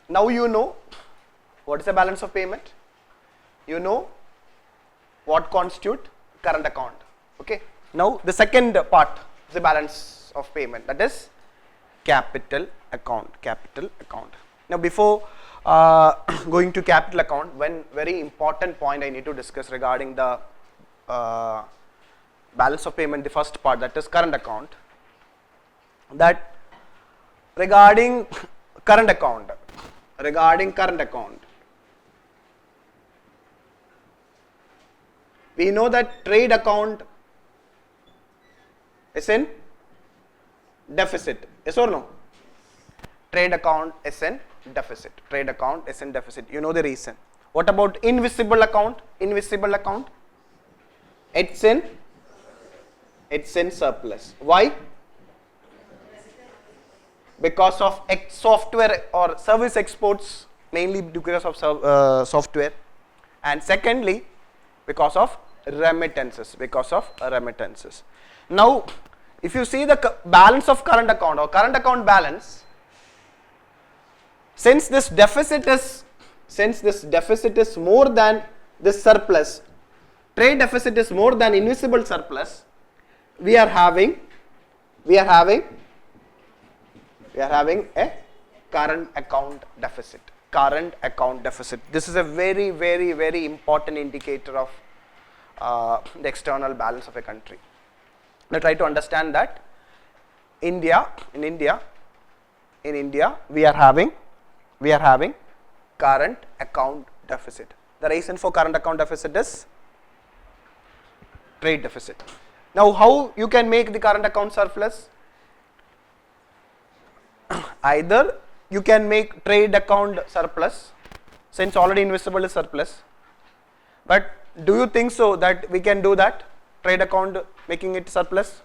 now you know what is the balance of payment, you know what constitute current account. Okay. Now the second part is the balance of payment, that is capital account. Now before going to capital account, one very important point I need to discuss regarding the balance of payment, the first part, that is current account. That regarding current account, we know that trade account is in deficit, yes or no? Trade account is in deficit. You know the reason. What about invisible account? It's in surplus. Why? Because of software or service exports, mainly because of software, and secondly because of remittances. Now if you see the balance of current account or current account balance, since this deficit is more than this surplus, trade deficit is more than invisible surplus, we are having a current account deficit. This is a very, very, very important indicator of the external balance of a country. Now try to understand that in India we are having current account deficit. The reason for current account deficit is trade deficit. Now how you can make the current account surplus? Either you can make trade account surplus, since already invisible is surplus, but do you think so that we can do that, trade account making it surplus?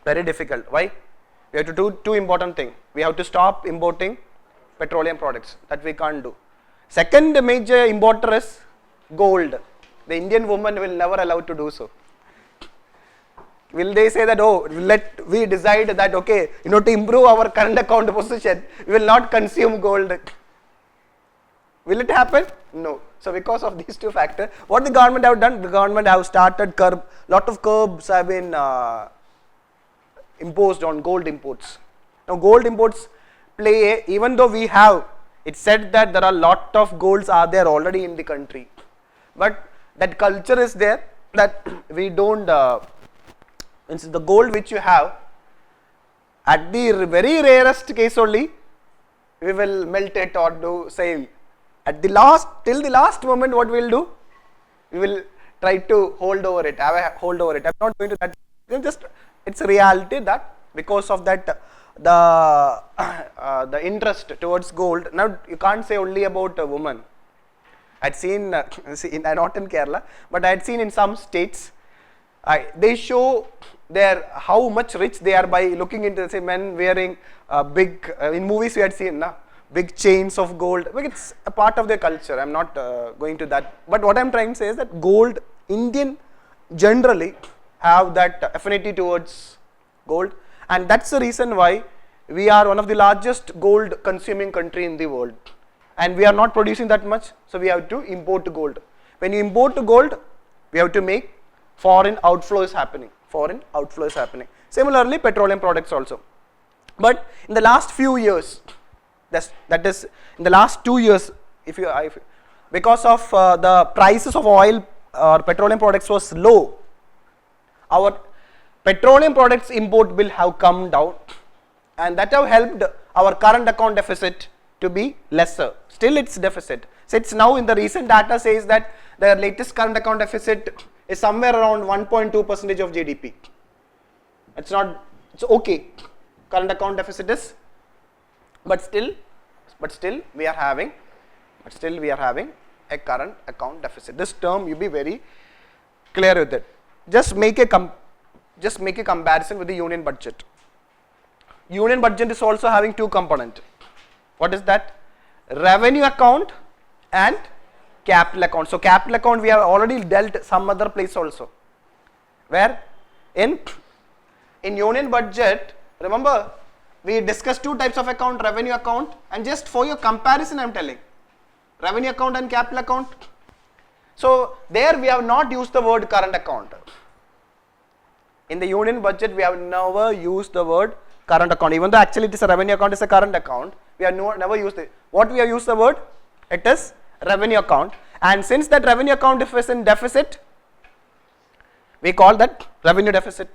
Very difficult. Why? We have to do two important things. We have to stop importing petroleum products, that we can't do. Second major importer is gold. The Indian woman will never allow to do so. Will they say that, oh, we decide that, okay, to improve our current account position, we will not consume gold. Will it happen? No. So because of these two factors, what the government have done? The government have started lot of curbs have been imposed on gold imports. Now gold imports play, even though we have, it's said that there are lot of golds are there already in the country, but that culture is there that we don't, the gold which you have, at the very rarest case only, we will melt it or do sale. At the last, till the last moment, what we will do? We will try to hold over it, I'm not going to that. It's a reality that because of that, the interest towards gold. Now you can't say only about a woman. I'd seen, not in Kerala, but I had seen in some states, they show how much rich they are by looking into, say, men wearing big, in movies we had seen, big chains of gold. It's a part of their culture. I'm not going to that. But what I'm trying to say is that gold, Indian generally have that affinity towards gold, and that's the reason why we are one of the largest gold consuming country in the world, and we are not producing that much, so we have to import gold. When you import gold, we have to make foreign outflows happening. Similarly, petroleum products also. But in the last few years, that is in the last 2 years, because of the prices of oil or petroleum products was low, our petroleum products import will have come down, and that have helped our current account deficit to be lesser. Still it's deficit. So it's now in the recent data says that the latest current account deficit is somewhere around 1.2% of GDP. It's okay. Current account deficit is, but still we are having a current account deficit. This term you be very clear with it. Just make a comparison with the union budget. Union budget is also having two components. What is that? Revenue account and capital account. So capital account we have already dealt some other place also, where in union budget, remember we discussed two types of account, revenue account, and just for your comparison I am telling, revenue account and capital account. So there we have not used the word current account. In the union budget we have never used the word current account, even though actually it is a revenue account, is a current account. We have never used it. What we have used the word? It is revenue account, and since that revenue account is in deficit, we call that revenue deficit.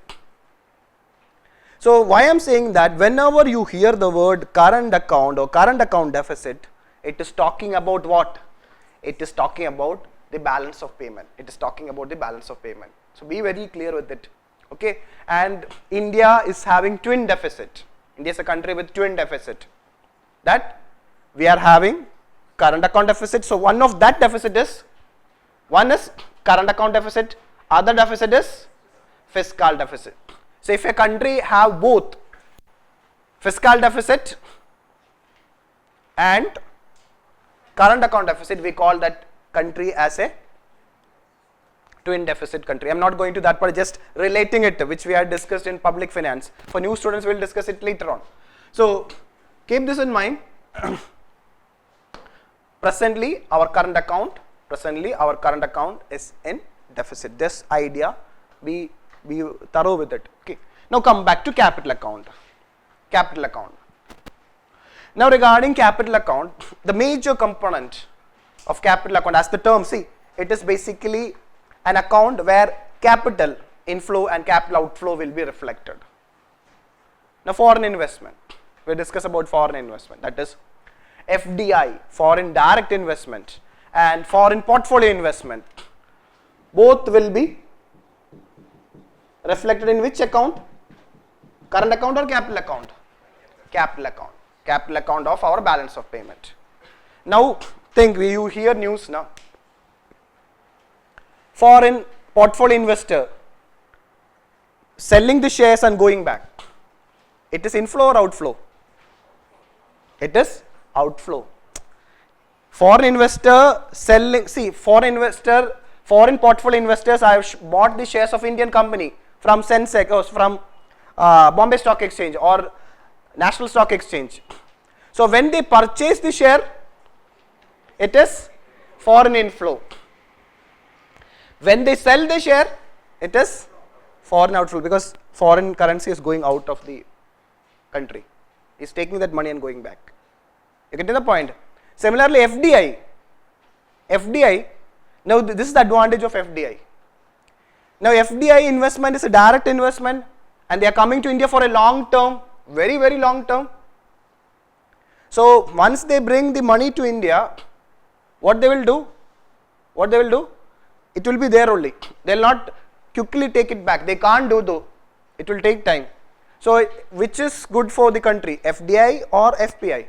So why I am saying that whenever you hear the word current account or current account deficit, it is talking about what? It is talking about the balance of payment. It is talking about the balance of payment. So be very clear with it. Okay, and India is having twin deficit. India is a country with twin deficit. That we are having current account deficit. So one of that deficit is, one is current account deficit, other deficit is fiscal deficit. So if a country have both fiscal deficit and current account deficit, we call that country as a twin deficit country. I am not going to that part, just relating it, which we had discussed in public finance. For new students, we will discuss it later on. So keep this in mind. Presently our current account is in deficit. This idea, be thorough with it. Okay. Now come back to capital account. Capital account. Now regarding capital account, the major component of capital account, as the term, see, it is basically an account where capital inflow and capital outflow will be reflected. Now foreign investment, we discuss about foreign investment, that is FDI, foreign direct investment, and foreign portfolio investment, both will be reflected in which account? Current account or capital account? Capital account. Capital account of our balance of payment. Now think, you hear news now. Foreign portfolio investor selling the shares and going back. It is inflow or outflow? It is outflow. Foreign investor selling, see, foreign portfolio investors have bought the shares of Indian company from Sensex or from Bombay Stock Exchange or National Stock Exchange. So when they purchase the share, it is foreign inflow. When they sell the share, it is foreign outflow, because foreign currency is going out of the country. He is taking that money and going back. You get to the point. Similarly, FDI, now this is the advantage of FDI. Now FDI investment is a direct investment, and they are coming to India for a long term, very, very long term. So once they bring the money to India, what they will do? It will be there only. They will not quickly take it back. They can't do though. It will take time. So which is good for the country, FDI or FPI?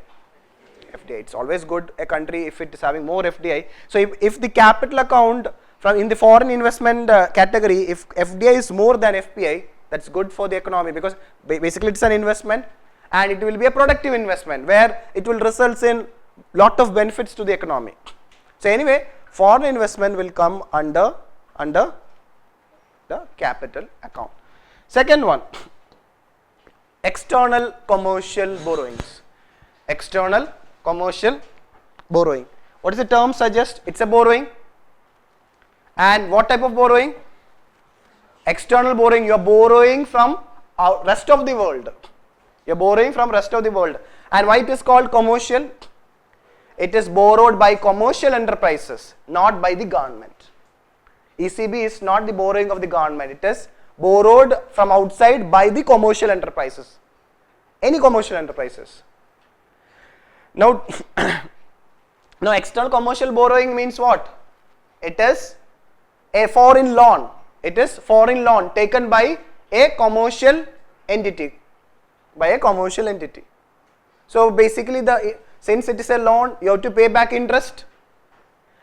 FDI. It's always good a country if it is having more FDI. So if the capital account from in the foreign investment category, if FDI is more than FPI, that's good for the economy, because basically it's an investment and it will be a productive investment where it will result in lot of benefits to the economy. So anyway, foreign investment will come under the capital account. Second one, external commercial borrowings. External commercial borrowing. What does the term suggest? It's a borrowing. And what type of borrowing? External borrowing. You are borrowing from rest of the world. You are borrowing from rest of the world. And why it is called commercial? It is borrowed by commercial enterprises, not by the government. ECB is not the borrowing of the government. It is borrowed from outside by the commercial enterprises. Any commercial enterprises. Now, external commercial borrowing means what? It is a foreign loan. It is foreign loan taken by a commercial entity. So basically, since it is a loan, you have to pay back interest,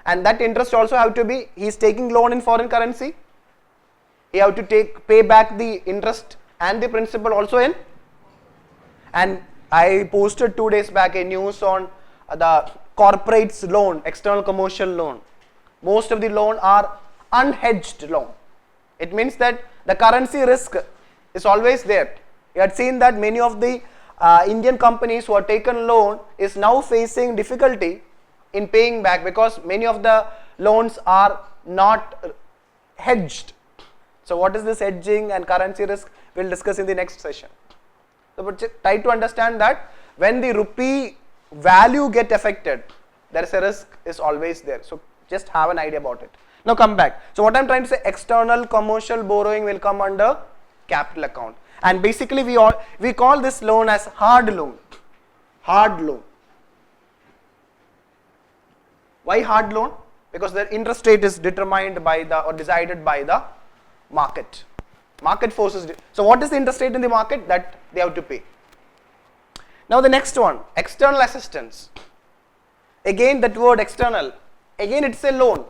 and that interest also have to be, he is taking loan in foreign currency. You have to pay back the interest and the principal also in. And I posted 2 days back a news on the corporate's loan, external commercial loan. Most of the loan are unhedged loan. It means that the currency risk is always there. You had seen that many of the Indian companies who have taken loan is now facing difficulty in paying back because many of the loans are not hedged. So what is this hedging and currency risk? We'll discuss in the next session. So but try to understand that when the rupee value get affected, there is a risk is always there. So just have an idea about it. Now come back. So what I'm trying to say, external commercial borrowing will come under capital account. And basically we call this loan as hard loan. Hard loan. Why hard loan? Because the interest rate is determined by the or decided by the market. Market forces. So what is the interest rate in the market that they have to pay? Now the next one, external assistance. Again that word external, again it's a loan.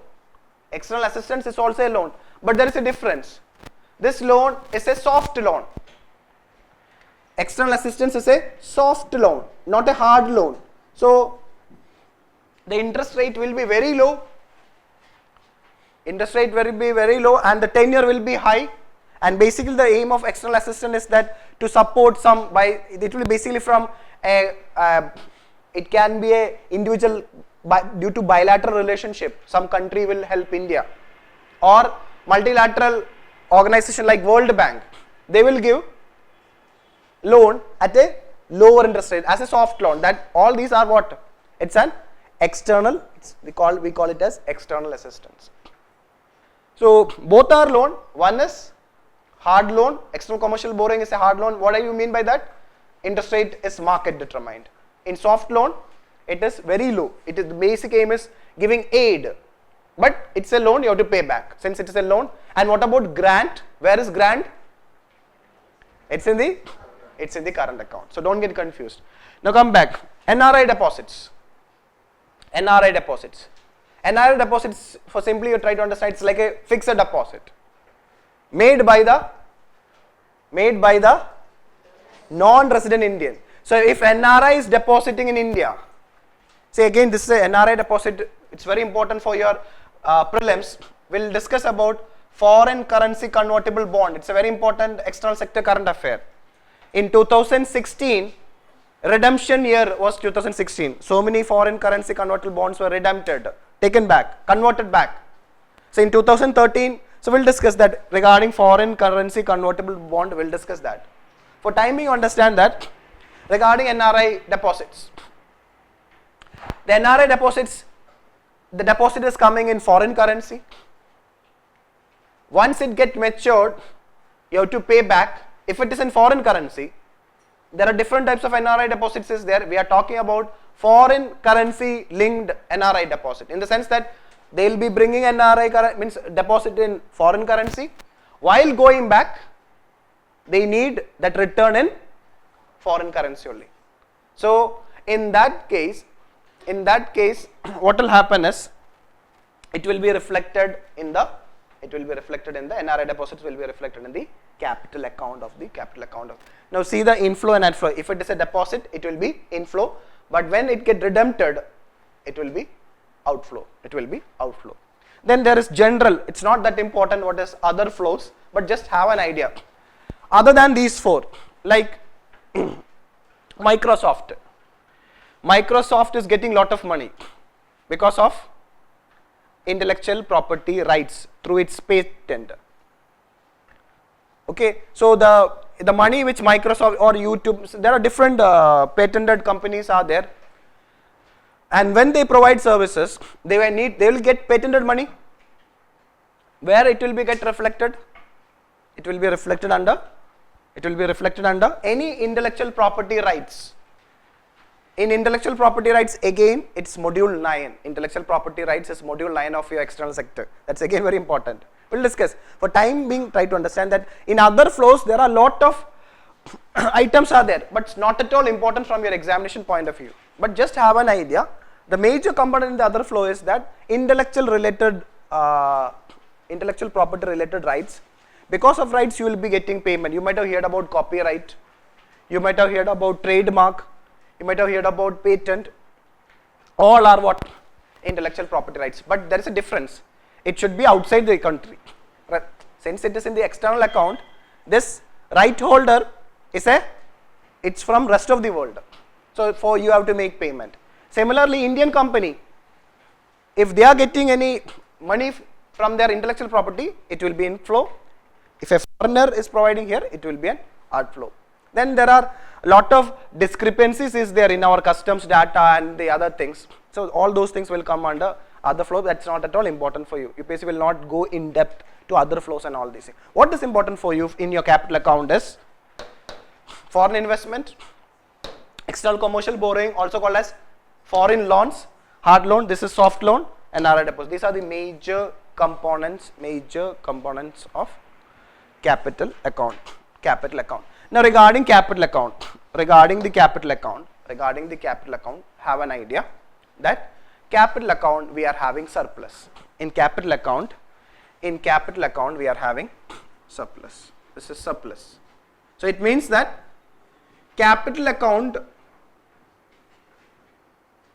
External assistance is also a loan, but there is a difference. This loan is a soft loan. External assistance is a soft loan, not a hard loan. So the interest rate will be very low. Interest rate will be very low and the tenure will be high. And basically the aim of external assistance is that to support some by, it will be basically from a, it can be a individual due to bilateral relationship, some country will help India, or multilateral organization like World Bank, they will give loan at a lower interest rate as a soft loan. That all these are what? It's an external, we call it as external assistance. So both are loan, one is hard loan, external commercial borrowing is a hard loan. What do you mean by that? Interest rate is market determined. In soft loan, it is very low. It is the basic aim is giving aid, but it's a loan, you have to pay back since it is a loan. And what about grant? Where is grant? It's in the current account. So don't get confused. Now come back. NRI deposits. NRI deposits. NRI deposits, for simply you try to understand, it's like a fixed deposit made by the non-resident Indian. So if NRI is depositing in India, say again this is a NRI deposit, it's very important for your prelims. We'll discuss about foreign currency convertible bond. It's a very important external sector current affair. In 2016, redemption year was 2016. So many foreign currency convertible bonds were redempted, taken back, converted back. So in 2013, so we'll discuss that regarding foreign currency convertible bond, we'll discuss that. For time being, understand that regarding NRI deposits. The NRI deposits, the deposit is coming in foreign currency. Once it gets matured, you have to pay back. If it is in foreign currency, there are different types of NRI deposits is there. We are talking about foreign currency linked NRI deposit, in the sense that they will be bringing NRI means deposit in foreign currency. While going back, they need that return in foreign currency only. So in that case, what will happen is it will be reflected in the NRI deposits will be reflected in the capital account of now see the inflow and outflow. If it is a deposit, it will be inflow, but when it get redempted, it will be outflow. Then there is general, it's not that important what is other flows, but just have an idea. Other than these four, like Microsoft is getting lot of money because of intellectual property rights through its patent. Okay, so the money which Microsoft or YouTube, so there are different patented companies are there, and when they provide services, they will get patented money. Where it will be get reflected? It will be reflected under any intellectual property rights. In intellectual property rights, again it's module 9. Intellectual property rights is module 9 of your external sector. That's again very important. We'll discuss. For time being, try to understand that in other flows there are lot of items are there, but it's not at all important from your examination point of view. But just have an idea. The major component in the other flow is that intellectual property related rights. Because of rights, you will be getting payment. You might have heard about copyright. You might have heard about trademark. You might have heard about patent. All are what? Intellectual property rights. But there is a difference. It should be outside the country. Since it is in the external account, this right holder is a it's from rest of the world. So for you have to make payment. Similarly, Indian company, if they are getting any money from their intellectual property, it will be inflow. If a foreigner is providing here, it will be an outflow. Then there are a lot of discrepancies is there in our customs data and the other things. So all those things will come under other flow. That's not at all important for you. UPSC will not go in depth to other flows and all these things. What is important for you in your capital account is foreign investment, external commercial borrowing, also called as foreign loans, hard loan, this is soft loan, and RI deposit. These are the major components of capital account. Now regarding capital account, have an idea that capital account we are having surplus. In capital account we are having surplus. This is surplus. So it means that capital account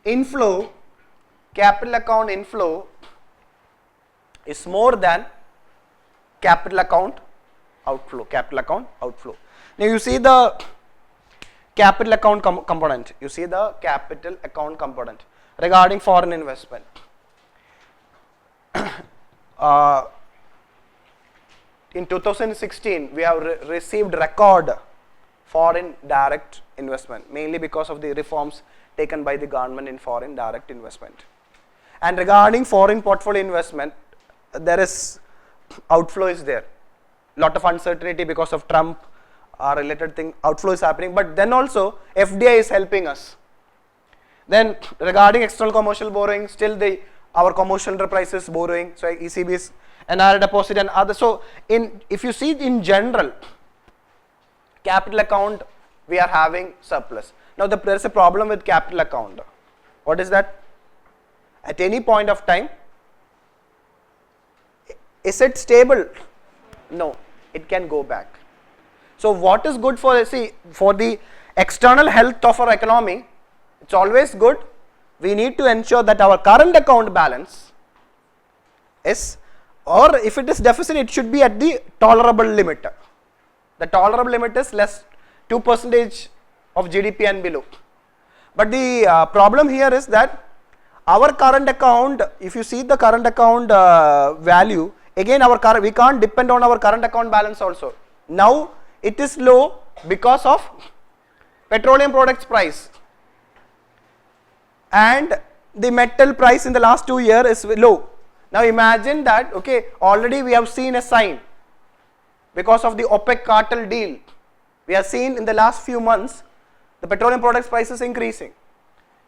inflow is more than capital account outflow. Now you see the capital account component. Regarding foreign investment. In 2016, we have received record foreign direct investment, mainly because of the reforms taken by the government in foreign direct investment. And regarding foreign portfolio investment, there is outflow is there. Lot of uncertainty because of Trump related thing, outflow is happening, but then also FDI is helping us. Then regarding external commercial borrowing, still our commercial enterprises borrowing, so ECBs, NR deposit and other. So if you see in general, capital account we are having surplus. Now there is a problem with capital account. What is that? At any point of time, is it stable? No, it can go back. So what is good for the external health of our economy? It's always good. We need to ensure that our current account balance is, or if it is deficit, it should be at the tolerable limit. The tolerable limit is less 2% of GDP and below. But the problem here is that our current account, if you see the current account value, again we can't depend on our current account balance also. Now it is low because of petroleum products price, and the metal price in the last 2 years is low. Now imagine that, okay, already we have seen a sign because of the OPEC cartel deal. We have seen in the last few months the petroleum products price is increasing.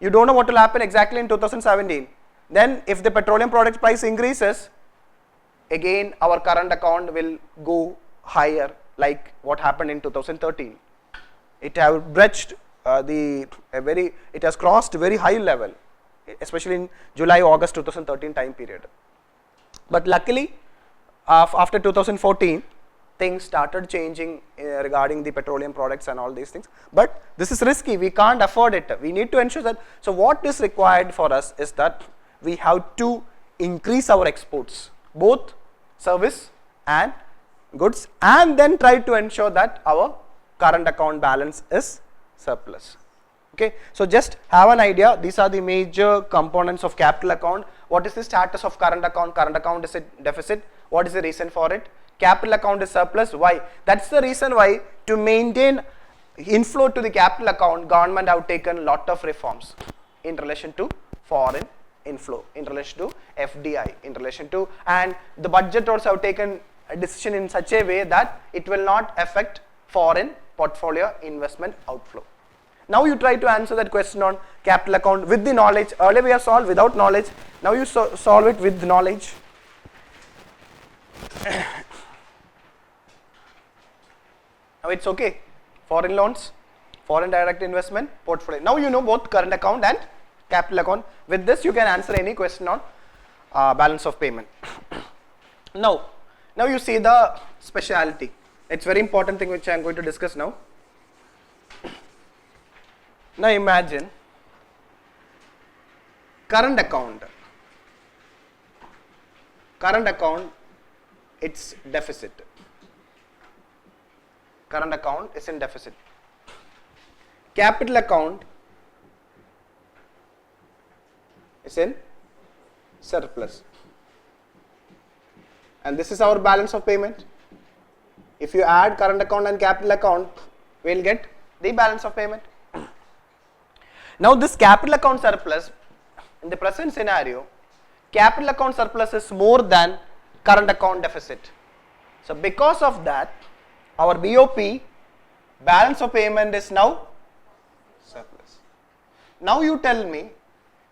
You don't know what will happen exactly in 2017. Then if the petroleum products price increases, again our current account will go higher, like what happened in 2013. It have breached it has crossed very high level, especially in July, August 2013 time period. But luckily, after 2014, things started changing regarding the petroleum products and all these things. But this is risky, we can't afford it. We need to ensure that, so what is required for us is that we have to increase our exports, both service and goods, and then try to ensure that our current account balance is surplus. Okay, so just have an idea, these are the major components of capital account. What is the status of current account? Current account is a deficit. What is the reason for it? Capital account is surplus. Why? That's the reason why, to maintain inflow to the capital account, government have taken lot of reforms in relation to foreign inflow, in relation to FDI, in relation to, and the budget also have taken a decision in such a way that it will not affect foreign portfolio investment outflow. Now you try to answer that question on capital account with the knowledge. Earlier we have solved without knowledge. Now you solve it with knowledge. Now it's okay. Foreign loans, foreign direct investment, portfolio. Now you know both current account and capital account. With this you can answer any question on balance of payment. Now you see the speciality. It's very important thing which I am going to discuss now. Now imagine current account, it's deficit. Current account is in deficit. capital account is in surplus. And this is our balance of payment. If you add current account and capital account, we will get the balance of payment. Now this capital account surplus, in the present scenario, capital account surplus is more than current account deficit. So because of that, our BoP, balance of payment, is now surplus. Now you tell me,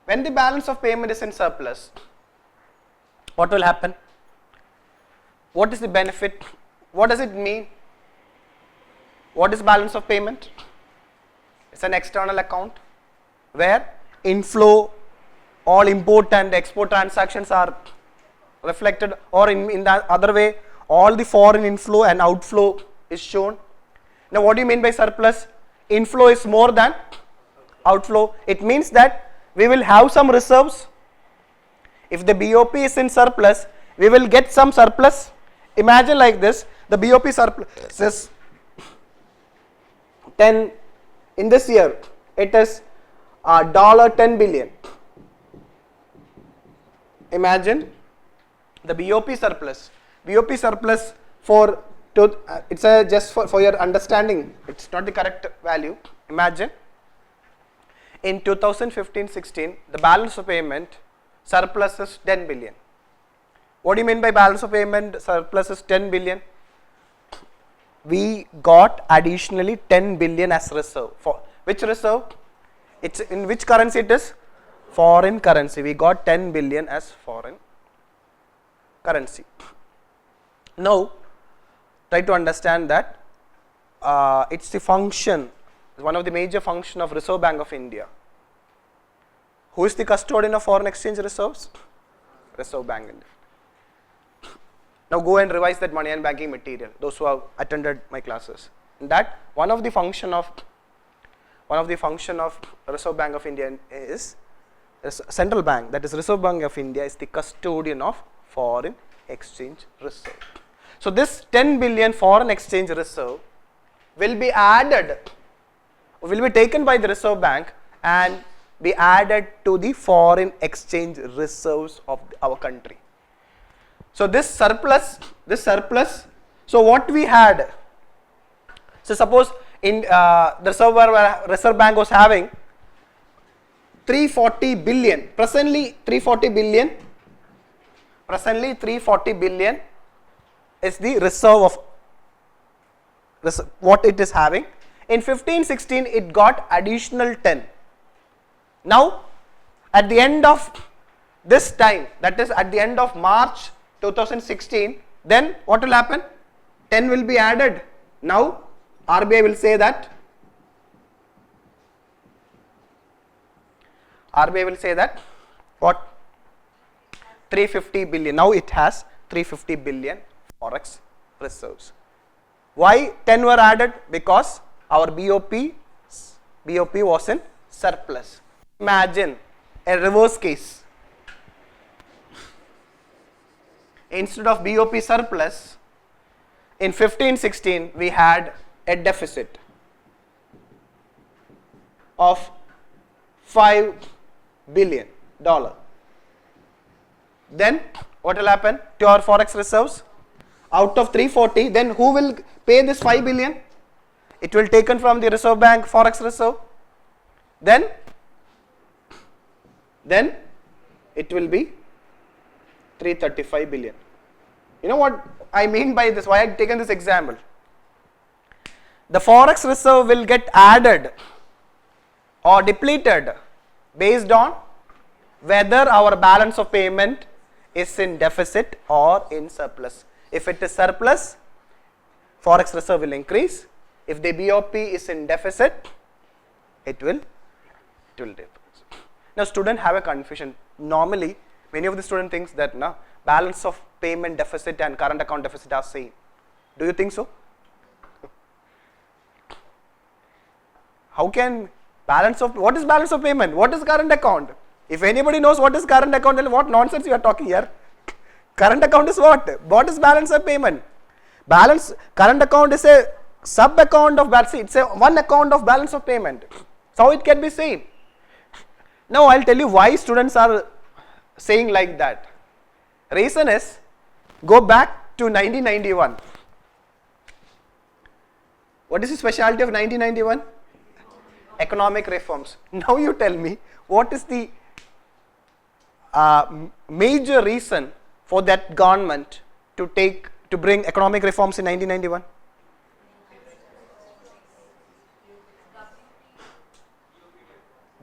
when the balance of payment is in surplus, what will happen? What is the benefit? What does it mean? What is balance of payment? It's an external account where inflow, all import and export transactions are reflected, or in the other way, all the foreign inflow and outflow is shown. Now what do you mean by surplus? Inflow is more than outflow. It means that we will have some reserves. If the BoP is in surplus, we will get some surplus. Imagine like this, the BoP surplus is 10, in this year it is $10 billion. Imagine the BoP surplus. BoP surplus for it's just for your understanding, it's not the correct value. Imagine in 2015-16 the balance of payment surplus is 10 billion. What do you mean by balance of payment surplus is 10 billion? We got additionally 10 billion as reserve. For which reserve? It's in which currency it is? Foreign currency. We got 10 billion as foreign currency. Now try to understand that it's the function, one of the major function of Reserve Bank of India. Who is the custodian of foreign exchange reserves? Reserve Bank. Now go and revise that money and banking material, those who have attended my classes. In that, one of the function of Reserve Bank of India is central bank, that is Reserve Bank of India is the custodian of foreign exchange reserve. So this 10 billion foreign exchange reserve will be added, will be taken by the Reserve Bank and be added to the foreign exchange reserves of our country. So this surplus, so what we had, so suppose in the Reserve Bank was having 340 billion, presently 340 billion is the reserve of what it is having. In 15-16 it got additional 10. Now at the end of this time, that is at the end of March 2016, then what will happen? 10 will be added. Now RBI will say that what? 350 billion. Now it has 350 billion forex reserves. Why 10 were added? Because our BoP was in surplus. Imagine a reverse case. Instead of BoP surplus, in 15-16 we had a deficit of $5 billion. Then what will happen to our forex reserves? Out of 340, then who will pay this 5 billion? It will taken from the Reserve Bank forex reserve. Then it will be 335 billion. You know what I mean by this? Why I have taken this example? The forex reserve will get added or depleted based on whether our balance of payment is in deficit or in surplus. If it is surplus, forex reserve will increase. If the BoP is in deficit, it will decrease. Now students have a confusion. Normally many of the students thinks that balance of payment deficit and current account deficit are same. Do you think so? How can what is balance of payment? What is current account? If anybody knows what is current account, then what nonsense you are talking here? Current account is what? What is balance of payment? Current account is a sub account of balance, it's a one account of balance of payment. So it can be same. Now I'll tell you why students are saying like that. Reason is, go back to 1991. What is the specialty of 1991? Economic reforms. Now you tell me, what is the major reason for that government to bring economic reforms in 1991?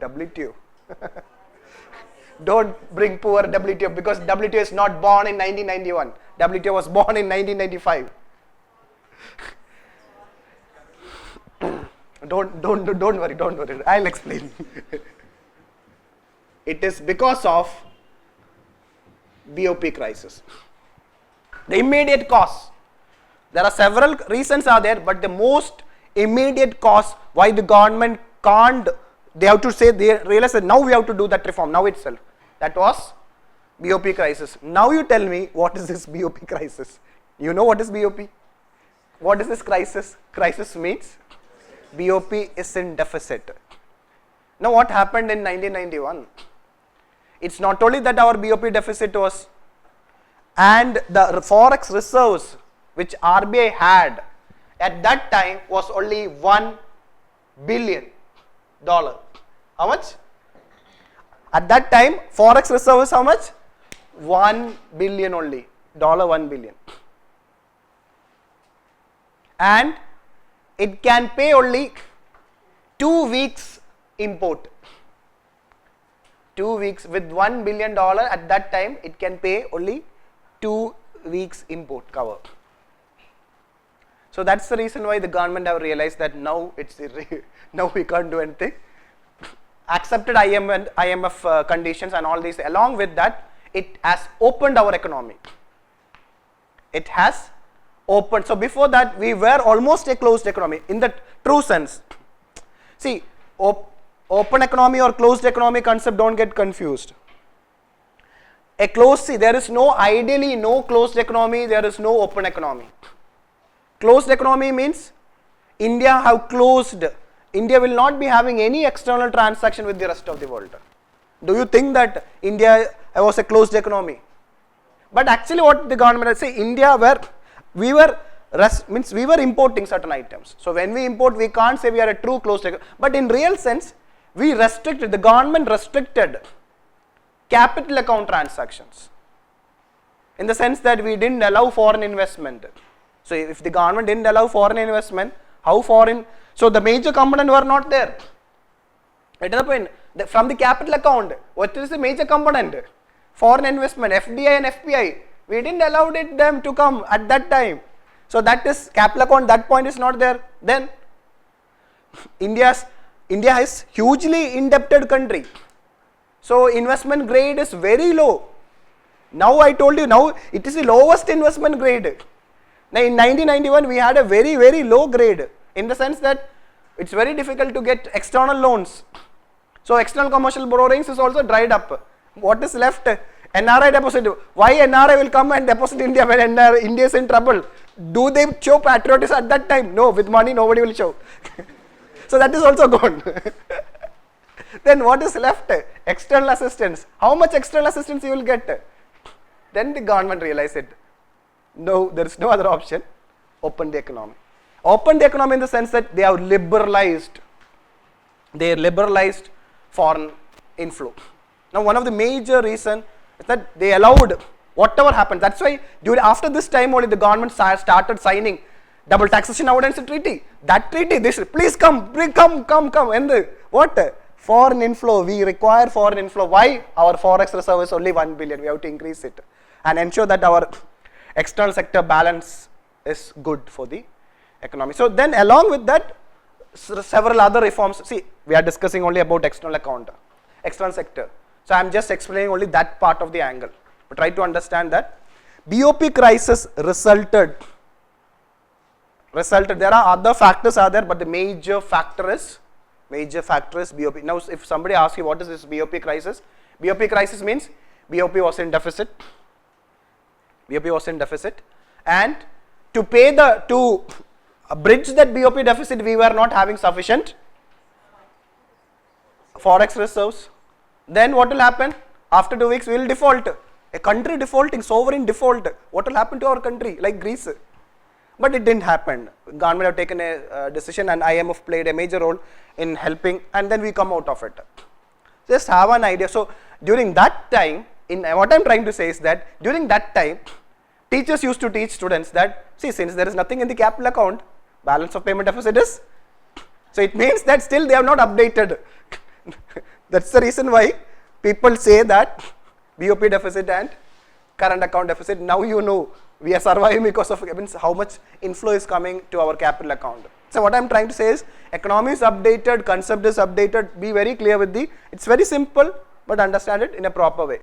WTO. Don't bring poor WTO, because WTO is not born in 1991. WTO was born in 1995. Don't worry. I'll explain. It is because of BoP crisis. The immediate cause. There are several reasons are there, but the most immediate cause why the government can't, they have to say, they realize that now we have to do that reform now itself. That was BoP crisis. Now you tell me, what is this BoP crisis? You know what is BoP? What is this crisis? Crisis means BoP is in deficit. Now what happened in 1991? It's not only that our BoP deficit was, and the forex reserves which RBI had at that time was only $1 billion. How much? At that time, forex reserve was how much? 1 billion only. $1 billion. And it can pay only 2 weeks import. 2 weeks with $1 billion at that time, it can pay only 2 weeks import cover. So that's the reason why the government have realized that now now we can't do anything. Accepted IMF conditions and all these. Along with that, it has opened our economy. It has opened. So before that, we were almost a closed economy in the true sense. See, open economy or closed economy concept, don't get confused. A closed, see, there is ideally no closed economy, there is no open economy. Closed economy means India have closed. India will not be having any external transaction with the rest of the world. Do you think that India was a closed economy? But actually what the government has said, India we were importing certain items. So when we import, we can't say we are a true closed economy. But in real sense, the government restricted capital account transactions. In the sense that we didn't allow foreign investment. So if the government didn't allow foreign investment, so the major component were not there. From the capital account, what is the major component? Foreign investment, FDI and FPI. We didn't allow them to come at that time. So that is capital account, that point is not there. Then India is hugely indebted country. So investment grade is very low. Now I told you, now it is the lowest investment grade. Now in 1991 we had a very, very low grade, in the sense that it's very difficult to get external loans. So external commercial borrowings is also dried up. What is left? NRI deposit. Why NRI will come and deposit India when India is in trouble? Do they show patriotism at that time? No, with money nobody will show. So that is also gone. Then what is left? External assistance. How much external assistance you will get? Then the government realized it. No, there is no other option. Open the economy. Open the economy in the sense that they have liberalized. They liberalized foreign inflow. Now one of the major reasons is that they allowed whatever happened. That's why after this time only the government started signing double taxation avoidance treaty. That treaty, please come. And what? Foreign inflow. We require foreign inflow. Why? Our forex reserve is only 1 billion. We have to increase it and ensure that our external sector balance is good for the economy. So then along with that, several other reforms. See, we are discussing only about external sector. So I am just explaining only that part of the angle. But try to understand that BoP crisis resulted. There are other factors are there, but the major factor is BoP. Now if somebody asks you what is this BoP crisis? BoP crisis means BoP was in deficit. BoP was in deficit, and to bridge that BOP deficit, we were not having sufficient forex reserves. Then what will happen? After 2 weeks we will default. A country defaulting, sovereign default. What will happen to our country, like Greece? But it didn't happen. Government have taken a decision, and IMF played a major role in helping, and then we come out of it. Just have an idea. So during that time, what I'm trying to say is that during that time, teachers used to teach students that, see, since there is nothing in the capital account, balance of payment deficit is, so it means that still they have not updated. That's the reason why people say that BOP deficit and current account deficit, now you know we are surviving because of how much inflow is coming to our capital account. So what I'm trying to say is, economy is updated, concept is updated, be very clear with it's very simple, but understand it in a proper way.